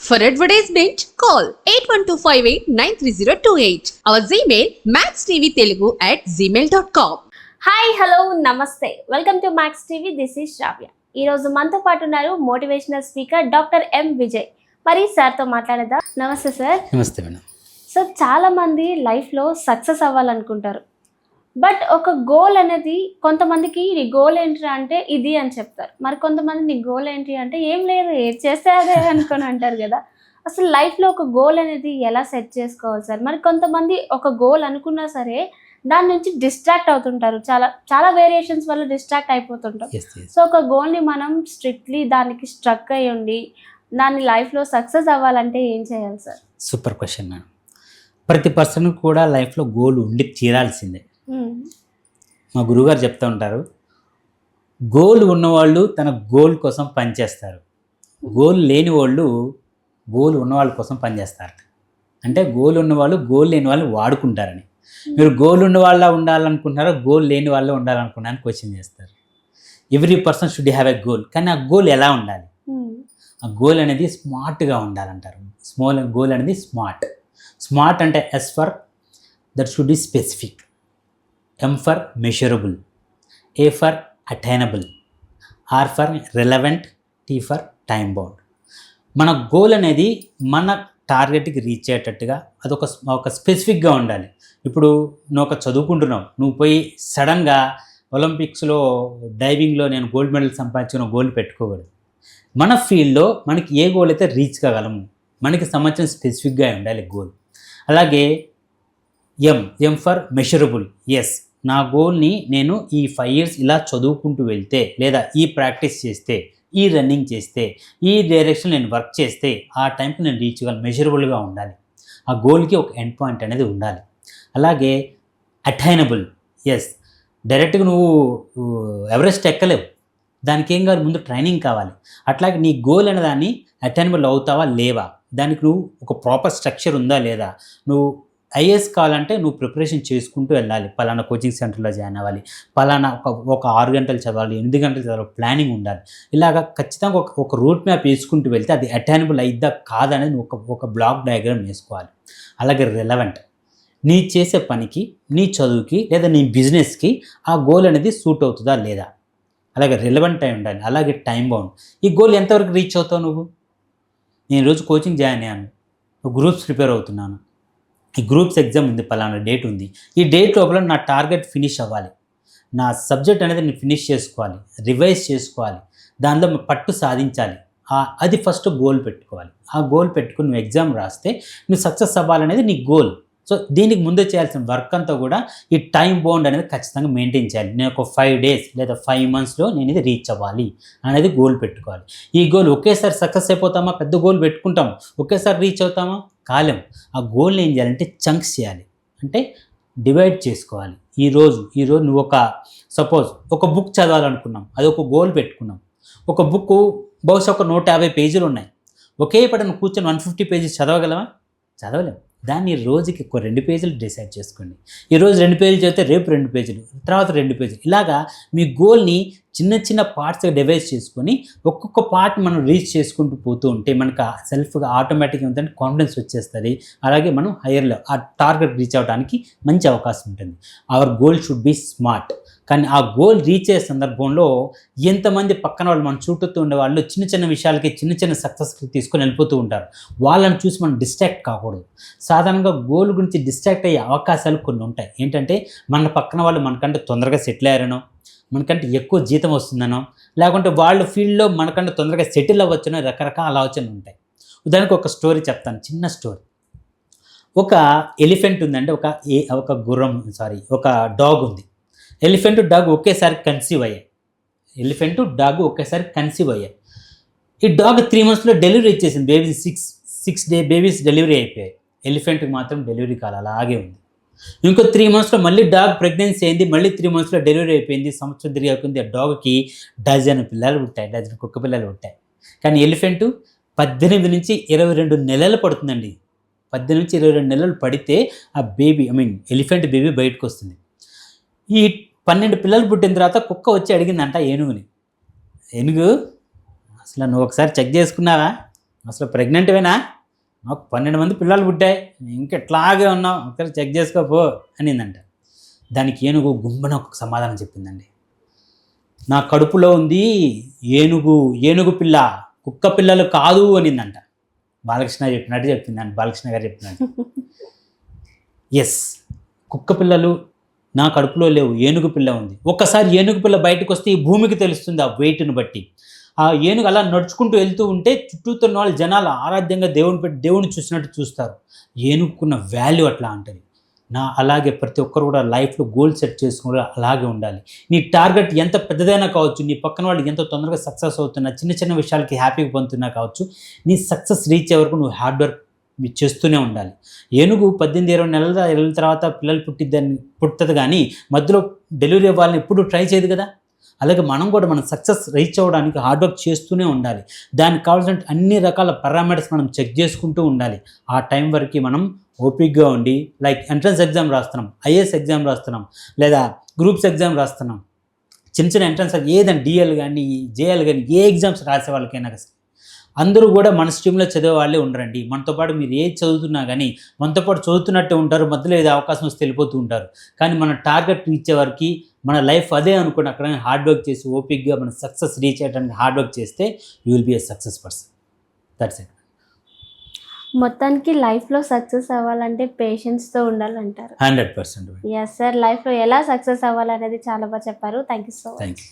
For advertisement, call 8125893028. Our Gmail maxtvtelugu@gmail.com. Hi hello నమస్తే welcome to Max TV. This is Sravya. ఈరోజు మనతో పాటు ఉన్నారు motivational speaker doctor M Vijay. మరి సార్తో మాట్లాడదా. నమస్తే సార్. నమస్తే మేడం. సార్, చాలామంది లైఫ్లో సక్సెస్ అవ్వాలనుకుంటారు. బట్ ఒక గోల్ అనేది కొంతమందికి నీ గోల్ ఏంటి అంటే ఇది అని చెప్తారు. మరి కొంతమంది నీ గోల్ ఏంటి అంటే ఏం లేదు, ఏది చేస్తే అదే అనుకొని అంటారు కదా. అసలు లైఫ్లో ఒక గోల్ అనేది ఎలా సెట్ చేసుకోవాలి సార్? మరి కొంతమంది ఒక గోల్ అనుకున్నా సరే దాని నుంచి డిస్ట్రాక్ట్ అవుతుంటారు. చాలా చాలా వేరియేషన్స్ వల్ల డిస్ట్రాక్ట్ అయిపోతుంటాం. సో ఒక గోల్ని మనం స్ట్రిక్ట్లీ దానికి స్ట్రక్ అయ్యి ఉండి దాన్ని లైఫ్లో సక్సెస్ అవ్వాలంటే ఏం చేయాలి సార్? Super question madam. ప్రతి పర్సన్ కూడా లైఫ్లో గోల్ ఉండి తీరాల్సిందే. మా గురువుగారు చెప్తూ ఉంటారు, గోల్ ఉన్నవాళ్ళు తన గోల్ కోసం పనిచేస్తారు, గోల్ లేని వాళ్ళు గోల్ ఉన్నవాళ్ళ కోసం పనిచేస్తారు. అంటే గోల్ ఉన్నవాళ్ళు గోల్ లేని వాళ్ళు వాడుకుంటారని. మీరు గోల్ ఉన్న వాళ్ళ ఉండాలనుకుంటున్నారో గోల్ లేని వాళ్ళు ఉండాలనుకున్నారని క్వశ్చన్ చేస్తారు. Every person should have a goal. కానీ ఆ గోల్ ఎలా ఉండాలి? ఆ గోల్ అనేది స్మార్ట్గా ఉండాలంటారు. గోల్ అనేది స్మార్ట్ అంటే S for that should be specific, M for measurable, A for attainable, R for relevant, T for time bound. మన గోల్ అనేది మన టార్గెట్కి రీచ్ అయ్యేటట్టుగా ఒక స్పెసిఫిక్గా ఉండాలి. ఇప్పుడు నువ్వు ఒక చదువుకుంటున్నావు, నువ్వు పోయి సడన్గా ఒలింపిక్స్లో డైవింగ్లో నేను గోల్డ్ మెడల్ సంపాదించిన గోల్ పెట్టుకోకూడదు. మన ఫీల్డ్లో మనకి ఏ గోల్ అయితే రీచ్ కాగలము, మనకి సంబంధించిన స్పెసిఫిక్గా ఉండాలి గోల్. అలాగే ఎం ఫర్ మెషరబుల్. ఎస్, నా గోల్ని నేను ఈ 5 years ఇలా చదువుకుంటూ వెళ్తే, లేదా ఈ ప్రాక్టీస్ చేస్తే, ఈ రన్నింగ్ చేస్తే, ఈ డైరెక్షన్ నేను వర్క్ చేస్తే ఆ టైంకి నేను రీచ్ కావాలి. మెషరబుల్గా ఉండాలి. ఆ గోల్కి ఒక ఎండ్ పాయింట్ అనేది ఉండాలి. అలాగే అటైనబుల్. ఎస్, డైరెక్ట్గా నువ్వు ఎవరెస్ట్ ఎక్కలేవు, దానికి ఏం కావాలి, ముందు ట్రైనింగ్ కావాలి. అట్లాగే నీ గోల్ అనే దాన్ని అటైనబుల్ అవుతావా లేవా, దానికి నువ్వు ఒక ప్రాపర్ స్ట్రక్చర్ ఉందా లేదా. నువ్వు ఐఏఎస్ కావాలంటే నువ్వు ప్రిపరేషన్ చేసుకుంటూ వెళ్ళాలి. పలానా కోచింగ్ సెంటర్లో జాయిన్ అవ్వాలి, పలానా ఒక 6 గంటలు చదవాలి, 8 గంటలు చదవాలి, ప్లానింగ్ ఉండాలి. ఇలాగ ఖచ్చితంగా ఒక రూట్ మ్యాప్ వేసుకుంటూ వెళ్తే అది అటైనబుల్ అయిద్దా కాదనేది నువ్వు ఒక బ్లాక్ డయాగ్రామ్ వేసుకోవాలి. అలాగే రిలవెంట్, నీ చేసే పనికి, నీ చదువుకి లేదా నీ బిజినెస్కి ఆ గోల్ అనేది సూట్ అవుతుందా లేదా. అలాగే రిలవెంట్ అయి ఉండాలి. అలాగే టైం బౌండ్. ఈ గోల్ ఎంతవరకు రీచ్ అవుతావు నువ్వు? నేను రోజు కోచింగ్ జాయిన్ అయ్యాను, గ్రూప్స్ ప్రిపేర్ అవుతున్నాను, ఈ గ్రూప్స్ ఎగ్జామ్ ఉంది, పలానా డేట్ ఉంది, ఈ డేట్ లోపల నా టార్గెట్ ఫినిష్ అవ్వాలి, నా సబ్జెక్ట్ అనేది నేను ఫినిష్ చేసుకోవాలి, రివైజ్ చేసుకోవాలి, దానిలో పట్టు సాధించాలి. అది ఫస్ట్ గోల్ పెట్టుకోవాలి. ఆ గోల్ పెట్టుకుని నువ్వు ఎగ్జామ్ రాస్తే నువ్వు సక్సెస్ అవ్వాలనేది నీ గోల్. సో దీనికి ముందే చేయాల్సిన వర్క్ అంతా కూడా ఈ టైం బౌండ్ అనేది ఖచ్చితంగా మెయింటైన్ చేయాలి. నేను ఒక 5 days లేదా 5 monthsలో నేను ఇది రీచ్ అవ్వాలి అనేది గోల్ పెట్టుకోవాలి. ఈ గోల్ ఒకేసారి సక్సెస్ అయిపోతామా? పెద్ద గోల్ పెట్టుకుంటాం, ఒకేసారి రీచ్ అవుతామా? కాలేం. ఆ గోల్ని ఏం చేయాలంటే చంక్స్ చేయాలి, అంటే డివైడ్ చేసుకోవాలి. ఈరోజు నువ్వు సపోజ్ ఒక బుక్ చదవాలనుకున్నాం, అది ఒక గోల్ పెట్టుకున్నాం. ఒక బుక్ బహుశా ఒక 150 pages ఉన్నాయి. ఒకే పట్టు నువ్వు కూర్చొని 150 pages చదవగలవా? చదవలేం. దాన్ని రోజుకి ఒక 2 pages డిసైడ్ చేసుకోండి. ఈరోజు 2 pages చదివితే రేపు 2 pages, తర్వాత 2 pages. ఇలాగా మీ గోల్ని చిన్న చిన్న పార్ట్స్గా డివైడ్ చేసుకొని ఒక్కొక్క పార్ట్ మనం రీచ్ చేసుకుంటూ పోతూ ఉంటే మనకు సెల్ఫ్గా ఆటోమేటిక్గా ఉంటే కాన్ఫిడెన్స్ వచ్చేస్తుంది. అలాగే మనం హైయర్ లెవెల్ ఆ టార్గెట్ రీచ్ అవ్వడానికి మంచి అవకాశం ఉంటుంది. Hour goal should be smart. కానీ ఆ గోల్ రీచ్ అయ్యే సందర్భంలో ఎంతమంది పక్కన వాళ్ళు మన చుట్టూ ఉండే వాళ్ళు చిన్న చిన్న విషయాలకి చిన్న చిన్న సక్సెస్కి తీసుకొని వెళ్ళిపోతూ ఉంటారు. వాళ్ళని చూసి మనం డిస్ట్రాక్ట్ కాకూడదు. సాధారణంగా గోల్ గురించి డిస్ట్రాక్ట్ అయ్యే అవకాశాలు కొన్ని ఉంటాయి. ఏంటంటే మన పక్కన వాళ్ళు మనకంటే తొందరగా సెటిల్ అయ్యారనో, మనకంటే ఎక్కువ జీతం వస్తుందనో, లేకుంటే వాళ్ళ ఫీల్డ్లో మనకంటే తొందరగా సెటిల్ అవ్వచ్చనో రకరకాల ఆలోచనలు ఉంటాయి. ఉదాహరణకు ఒక స్టోరీ చెప్తాను, చిన్న స్టోరీ. ఒక ఎలిఫెంట్ ఉందంటే ఒక డాగ్ ఉంది. ఎలిఫెంట్ డాగ్ ఒకేసారి కన్సీవ్ అయ్యాయి. ఈ డాగ్ 3 monthsలో డెలివరీ ఇచ్చేసింది. బేబీ 6 day బేబీస్ డెలివరీ అయిపోయాయి. ఎలిఫెంట్కి మాత్రం డెలివరీ కాల అలాగే ఉంది. ఇంకో 3 monthsలో మళ్ళీ డాగ్ ప్రెగ్నెన్సీ అయింది. మళ్ళీ 3 monthsలో డెలివరీ అయిపోయింది. సంవత్సరం తిరిగి ఆ డాగ్కి 12 పిల్లలు పుట్టాయి, 12 కుక్క పిల్లలు పుట్టాయి. కానీ ఎలిఫెంట్ 18 నుంచి 22 నెలలు పడుతుందండి. 18 నుంచి 22 నెలలు పడితే ఆ బేబీ ఎలిఫెంట్ బేబీ బయటకు వస్తుంది. ఈ 12 పిల్లలు పుట్టిన తర్వాత కుక్క వచ్చి అడిగిందంట ఏనుగు, అసలు నువ్వు ఒకసారి చెక్ చేసుకున్నావా? అసలు ప్రెగ్నెంట్వేనా, మాకు 12 మంది పిల్లలు పుట్టాయి, ఇంకెట్లాగే ఉన్నాం, ఒకసారి చెక్ చేసుకోపో అనిందంట. దానికి ఏనుగు గుంబన ఒక సమాధానం చెప్పిందండి. నా కడుపులో ఉంది ఏనుగు పిల్ల, కుక్క పిల్లలు కాదు అనిందంట. బాలకృష్ణ చెప్పినట్టు చెప్పిందండి, బాలకృష్ణ గారు చెప్పినట్టు. ఎస్, కుక్క పిల్లలు నా కడుపులో లేవు, ఏనుగు పిల్ల ఉంది. ఒక్కసారి ఏనుగు పిల్ల బయటకు వస్తే ఈ భూమికి తెలుస్తుంది ఆ వెయిట్ని బట్టి. ఆ ఏనుగు అలా నడుచుకుంటూ వెళ్తూ ఉంటే చుట్టూతో ఉన్న వాళ్ళు జనాలు ఆరాధ్యంగా దేవుని చూసినట్టు చూస్తారు. ఏనుగుకున్న వాల్యూ అట్లా ఉంటుంది. అలాగే ప్రతి ఒక్కరు కూడా లైఫ్లో గోల్ సెట్ చేసుకుని అలాగే ఉండాలి. నీ టార్గెట్ ఎంత పెద్దదైనా కావచ్చు, నీ పక్కన వాళ్ళు ఎంత తొందరగా సక్సెస్ అవుతున్నా, చిన్న చిన్న విషయాలకి హ్యాపీగా పొందుతున్నా కావచ్చు, నీ సక్సెస్ రీచ్ అయ్యే వరకు నువ్వు హార్డ్ వర్క్ చేస్తూనే ఉండాలి. ఏనుగు 18-20 నెలల తర్వాత పిల్లలు పుట్టదు, కానీ మధ్యలో డెలివరీ అవ్వాలని ఎప్పుడు ట్రై చేయదు కదా. అలాగే మనం కూడా మన సక్సెస్ రీచ్ అవ్వడానికి హార్డ్ వర్క్ చేస్తూనే ఉండాలి. దానికి కావాల్సిన అన్ని రకాల పారామీటర్స్ మనం చెక్ చేసుకుంటూ ఉండాలి. ఆ టైం వరకు మనం ఓపిక్గా ఉండి, లైక్ ఎంట్రన్స్ ఎగ్జామ్ రాస్తున్నాం, ఐఏఎస్ ఎగ్జామ్ రాస్తున్నాం, లేదా గ్రూప్స్ ఎగ్జామ్ రాస్తున్నాం, చిన్న చిన్న ఎంట్రన్స్ ఏదైనా డిఎల్ కానీ జేఎల్ కానీ ఏ ఎగ్జామ్స్ రాసే వాళ్ళకైనా అందరూ కూడా మన స్ట్రీమ్లో చదివే వాళ్ళే ఉండరండి. మనతో పాటు మీరు ఏది చదువుతున్నా కానీ మనతో పాటు చదువుతున్నట్టే ఉంటారు, మధ్యలో ఏదో అవకాశం వస్తే వెళ్ళిపోతూ ఉంటారు. కానీ మన టార్గెట్ రీచ్ అయ్యే వరకు మన లైఫ్ అదే అనుకుని అక్కడ హార్డ్ వర్క్ చేసి ఓపిక్గా మన సక్సెస్ రీచ్ అయ్యడానికి హార్డ్ వర్క్ చేస్తే you will be A success person. That's it. మొత్తానికి లైఫ్లో సక్సెస్ అవ్వాలంటే పేషెన్స్తో ఉండాలంటారు. 100%. ఎస్ సార్, లైఫ్లో ఎలా సక్సెస్ అవ్వాలనేది చాలా బాగా చెప్పారు. Thank you so much. Thank you.